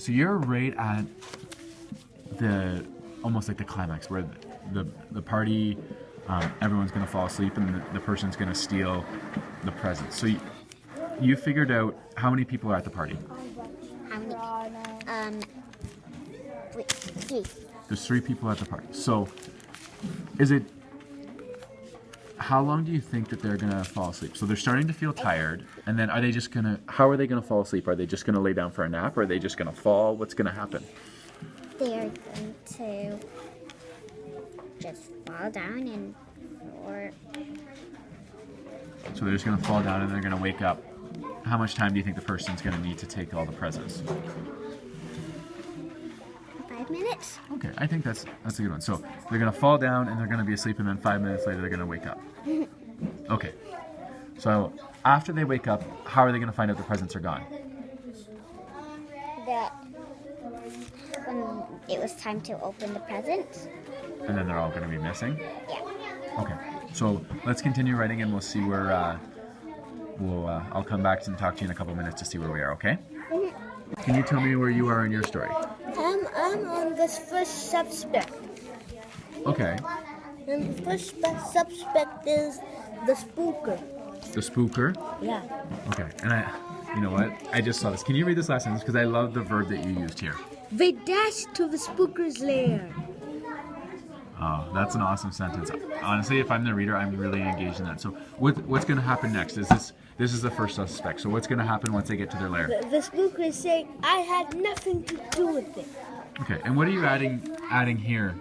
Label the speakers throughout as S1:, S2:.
S1: So you're right at almost like the climax where the party, everyone's gonna fall asleep and the person's gonna steal the presents. So you figured out how many people are at the party.
S2: How many? Three.
S1: There's 3 people at the party. So how long do you think that they're gonna fall asleep? So they're starting to feel tired, and then how are they gonna fall asleep? Are they just gonna lay down for a nap, or are they just gonna fall? What's gonna happen?
S2: They're going to just fall down
S1: So they're just gonna fall down and they're gonna wake up. How much time do you think the person's gonna need to take all the presents?
S2: 5 minutes.
S1: Okay, I think that's a good one. So they're gonna fall down and they're gonna be asleep, and then 5 minutes later they're gonna wake up. Okay. So after they wake up, how are they gonna find out the presents are gone?
S2: That when it was time to open the presents.
S1: And then they're all gonna be missing?
S2: Yeah.
S1: Okay. So let's continue writing, and we'll see where I'll come back and talk to you in a couple minutes to see where we are. Okay? Can you tell me where you are in your story?
S3: I'm on this first suspect.
S1: Okay.
S3: And the first suspect is the spooker.
S1: The spooker?
S3: Yeah.
S1: Okay. And you know what? I just saw this. Can you read this last sentence? Because I love the verb that you used here.
S3: They dashed to the spooker's lair.
S1: Oh, that's an awesome sentence. Honestly, if I'm the reader, I'm really engaged in that. So what's going to happen next? This is the first suspect. So what's going to happen once they get to their lair?
S3: The spooker is saying, I had nothing to do with it.
S1: Okay, and what are you adding here?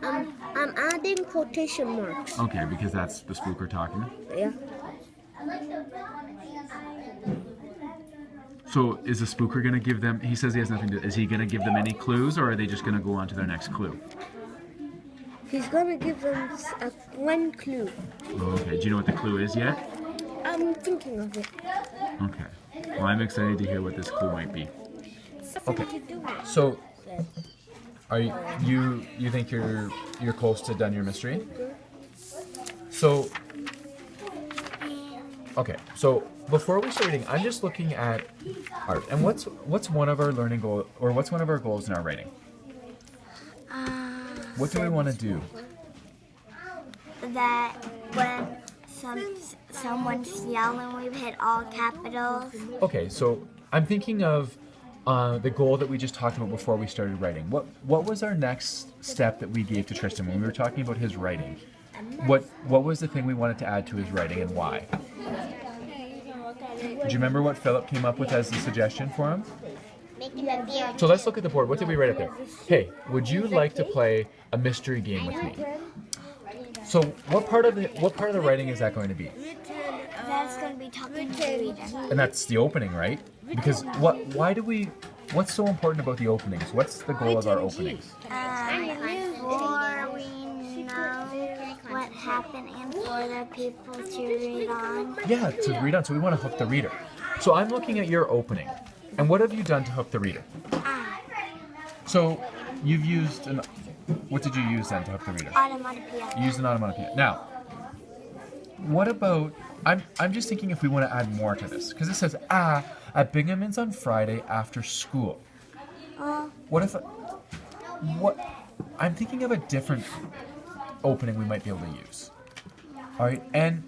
S3: I'm adding quotation marks.
S1: Okay, because that's the spooker talking.
S3: Yeah.
S1: So is the spooker going to give them, he says he has nothing to, is he going to give them any clues, or are they just going to go on to their next clue?
S3: He's gonna give them one clue.
S1: Okay, do you know what the clue is yet?
S3: I'm thinking of it.
S1: Okay, well I'm excited to hear what this clue might be.
S3: Something to do with
S1: So, are you think you're close to done your mystery? So, okay. So before we start reading, I'm just looking at art. And what's one of our learning goal, or what's one of our goals in our writing? What do we want to do?
S2: That when someone's yelling, we've hit all capitals.
S1: Okay, so I'm thinking of the goal that we just talked about before we started writing. What was our next step that we gave to Tristan when we were talking about his writing? What was the thing we wanted to add to his writing, and why? Do you remember what Philip came up with as the suggestion for him?
S2: Making a beard.
S1: So let's look at the board. What did we write up there? Hey, would you like to play a mystery game with me? So what part of the writing is that going to be?
S2: That's going to be talking to the reader.
S1: And that's the opening, right? Because what's so important about the openings? What's the goal of our openings?
S2: Before we know what happened and for the people to read on.
S1: Yeah, to read on. So we want to hook the reader. So I'm looking at your opening. And what have you done to hook the reader? So you've used what did you use then to hook the reader?
S2: Onomatopoeia.
S1: You used an onomatopoeia. Now, what about, I'm just thinking if we want to add more to this. Because it says, at Binghamton's on Friday after school. I'm thinking of a different opening we might be able to use. All right, and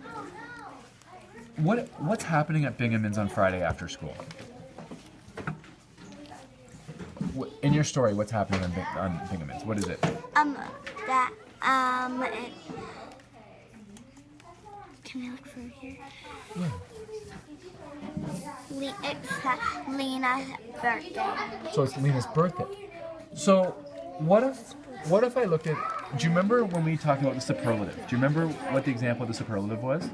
S1: what's happening at Binghamton's on Friday after school? In your story, what's happening on Binghamton's? What is it?
S2: Can we look for here?
S1: Yeah.
S2: It's Lena's birthday.
S1: So it's Lena's birthday. So what if I looked at, do you remember when we talked about the superlative? Do you remember what the example of the superlative was?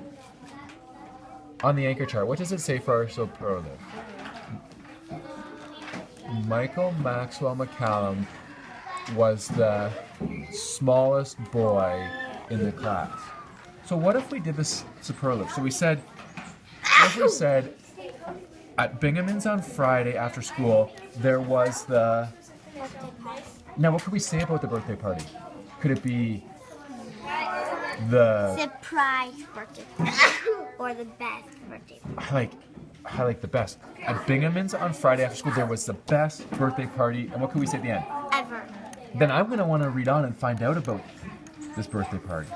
S1: On the anchor chart, what does it say for our superlative? Michael Maxwell McCallum was the smallest boy in the class. So what if we did this superlative? So we said, what if we said, at Binghamton's on Friday after school, there was the... Now, what could we say about the birthday party? Could it be the...
S2: Surprise birthday party. Or the best birthday party.
S1: Like, highlight the best. At Binghamton's on Friday after school, there was the best birthday party. And what can we say at the end?
S2: Ever.
S1: Then I'm going to want to read on and find out about this birthday party.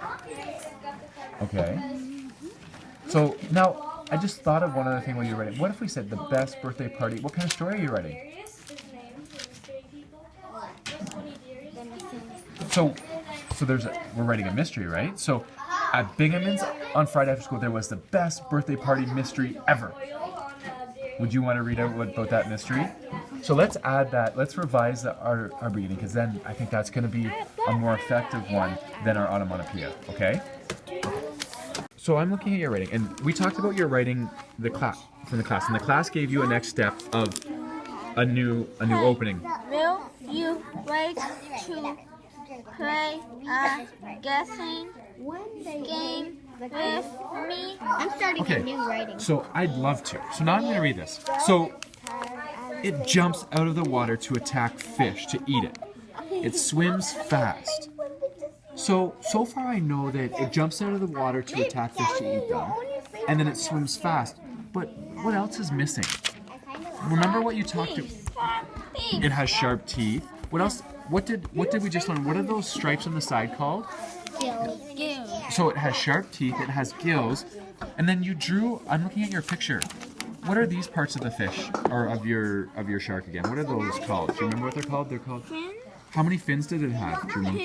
S1: Okay. So now, I just thought of one other thing while you were writing. What if we said the best birthday party? What kind of story are you writing? So we're writing a mystery, right? So at Binghamton's on Friday after school, there was the best birthday party mystery ever. Would you want to read out about that mystery? So let's add that. Let's revise our beginning, because then I think that's going to be a more effective one than our onomatopoeia. Okay? So I'm looking at your writing, and we talked about your writing from the class, and the class gave you a next step of a new opening.
S4: Will you like to play a guessing game with me?
S2: I'm starting
S1: Okay.
S2: a new writing.
S1: So I'd love to. So now I'm going to read this. So it jumps out of the water to attack fish, to eat it. It swims fast. So far I know that it jumps out of the water to attack fish to eat them, and then it swims fast. But what else is missing? Remember what you talked about? It has sharp teeth. What else? What did we just learn? What are those stripes on the side called?
S4: Gills.
S1: So it has sharp teeth, it has gills, and then you drew, I'm looking at your picture. What are these parts of the fish, or of your shark again? What are those called? Do you remember what they're called? They're called...
S4: Fin?
S1: How many fins did it have? Do you remember?
S4: 2.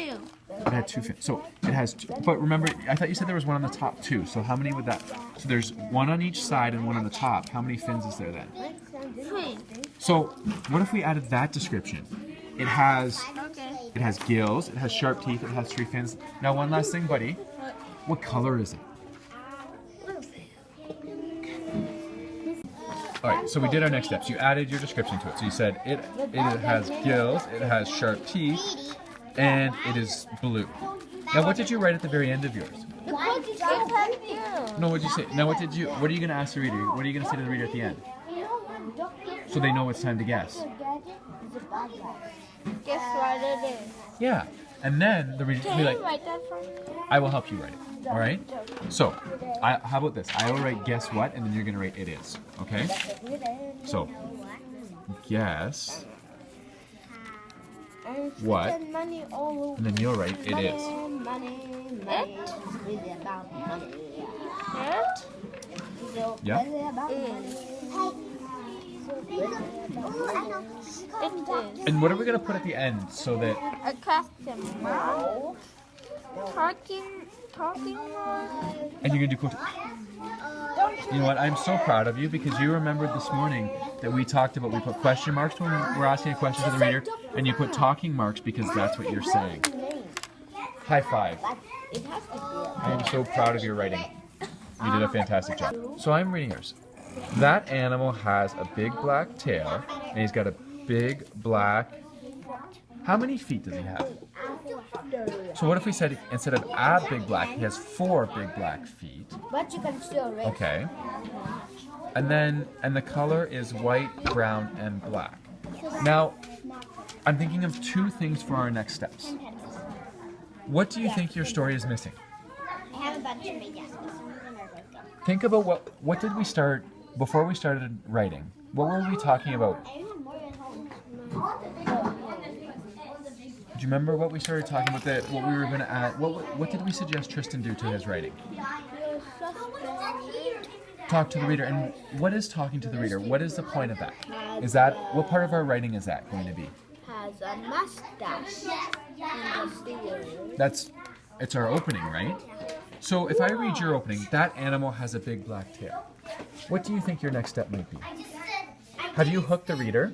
S1: It had 2 fins. So it has two, but remember, I thought you said there was one on the top too. So how many would that... So there's one on each side and one on the top. How many fins is there then?
S4: 3.
S1: So what if we added that description? It has...
S4: Okay.
S1: It has gills, it has sharp teeth, it has 3 fins. Now one last thing, buddy. What color is it? Alright, so we did our next steps. You added your description to it. So you said it has gills, it has sharp teeth, and it is blue. Now what did you write at the very end of yours? No, what did you say? Now what are you going to ask the reader? What are you going to say to the reader at the end? So they know it's time to guess.
S4: Guess what it is?
S1: Yeah. And then the reader will
S4: Can
S1: be
S4: you
S1: like,
S4: write that for me?
S1: I will help you write it. All right? So, how about this? I will write guess what, and then you're going to write it is. Okay? So, guess what, and then you'll write it is. Yeah? And what are we going to put at the end so that...
S4: A customer. Talking
S1: And you're going to do quote... You know what? I'm so proud of you because you remembered this morning that we talked about, we put question marks when we're asking a question to the reader, and you put talking marks because that's what you're saying. High five. I am so proud of your writing. You did a fantastic job. So I'm reading yours. That animal has a big black tail, and he's got a big black... How many feet does he have? So what if we said instead of a big black, he has 4 big black feet?
S3: But you can still write.
S1: Okay. And the color is white, brown, and black. Now, I'm thinking of 2 things for our next steps. What do you think your story is missing?
S2: I have a bunch of big guesses.
S1: Think about what did we start before we started writing? What were we talking about? Do you remember what we started talking about? What we were going to add? What did we suggest Tristan do to his writing? Talk to the reader. And what is talking to the reader? What is the point of that? Is that what part of our writing is that going to be?
S3: Has a mustache.
S1: It's our opening, right? So if I read your opening, that animal has a big black tail. What do you think your next step might be? Have you hooked the reader?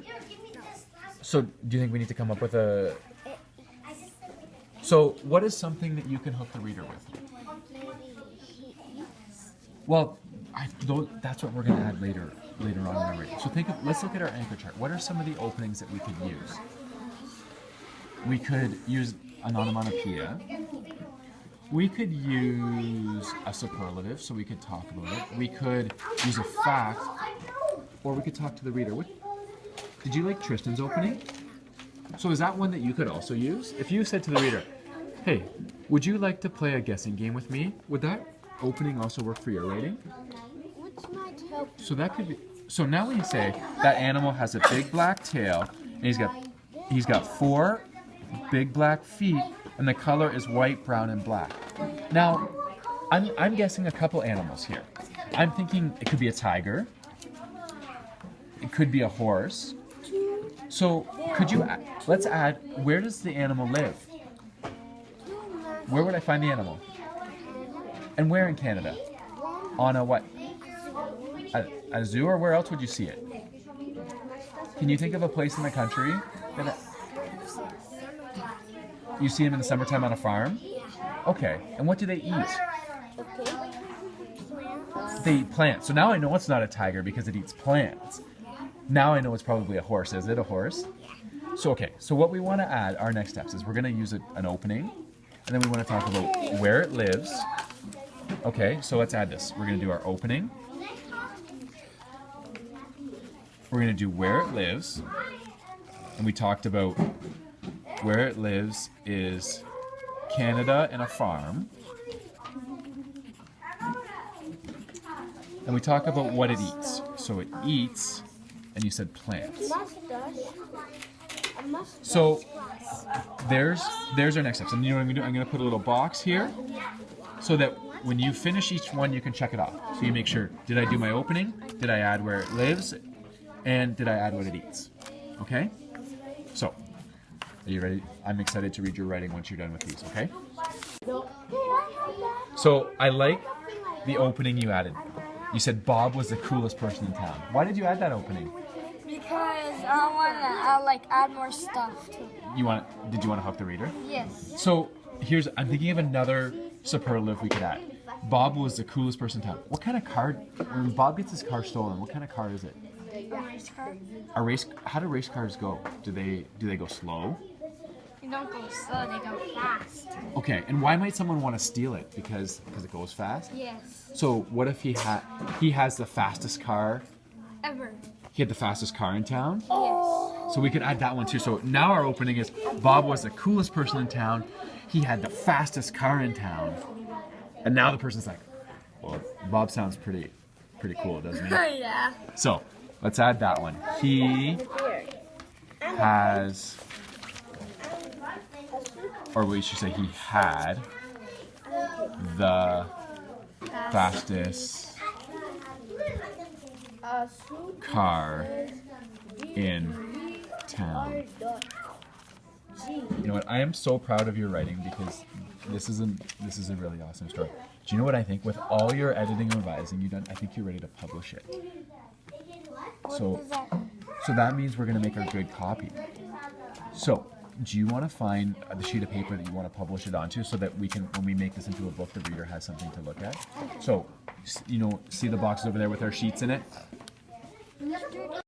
S1: So do you think we need to come up with a... So what is something that you can hook the reader with? Well, that's what we're going to add later on in our writing. So let's look at our anchor chart. What are some of the openings that we could use? We could use an onomatopoeia. We could use a superlative, so we could talk about it. We could use a fact, or we could talk to the reader. Did you like Tristan's opening? So is that one that you could also use? If you said to the reader, hey, would you like to play a guessing game with me? Would that opening also work for your writing?
S3: Which might help.
S1: So that could be... So now we say that animal has a big black tail, and he's got 4 big black feet, and the color is white, brown, and black. Now, I'm guessing a couple animals here. I'm thinking it could be a tiger. It could be a horse. So let's add, where does the animal live? Where would I find the animal? And where in Canada? On a what? A zoo, or where else would you see it? Can you think of a place in the country that you see them in the summertime on a farm? Okay, and what do they eat? They eat plants. So now I know it's not a tiger because it eats plants. Now I know it's probably a horse. Is it a horse? So okay, so what we want to add, our next steps, is we're going to use an opening, and then we want to talk about where it lives. Okay, so let's add this. We're going to do our opening. We're going to do where it lives, and we talked about where it lives is Canada and a farm. And we talk about what it eats. So it eats, and you said plants. So there's our next steps. And you know what I'm going to do? I'm going to put a little box here so that when you finish each one, you can check it off. So you make sure, did I do my opening? Did I add where it lives? And did I add what it eats? Okay? So, are you ready? I'm excited to read your writing once you're done with these, okay? So, I like the opening you added. You said Bob was the coolest person in town. Why did you add that opening?
S4: Because I want to add more stuff to it.
S1: Did you want to hook the reader?
S4: Yes.
S1: So, I'm thinking of another superlative we could add. Bob was the coolest person in town. What kind of car, when Bob gets his car stolen, what kind of car is it?
S4: A race car.
S1: How do race cars go? Do they go slow?
S4: They don't go slow, they go fast.
S1: Okay, and why might someone want to steal it? Because it goes fast?
S4: Yes.
S1: So what if he has the fastest car?
S4: Ever.
S1: He had the fastest car in town?
S4: Yes.
S1: So we could add that one too. So now our opening is Bob was the coolest person in town. He had the fastest car in town. And now the person's like, well, Bob sounds pretty cool, doesn't he?
S4: Yeah.
S1: So let's add that one. He has, or we should say he had the fastest car in town. You know what? I am so proud of your writing because this is a really awesome story. Do you know what I think? With all your editing and revising you've done, I think you're ready to publish it. So that means we're going to make a good copy. So, do you want to find the sheet of paper that you want to publish it onto so that we can, when we make this into a book, the reader has something to look at? So, see the boxes over there with our sheets in it?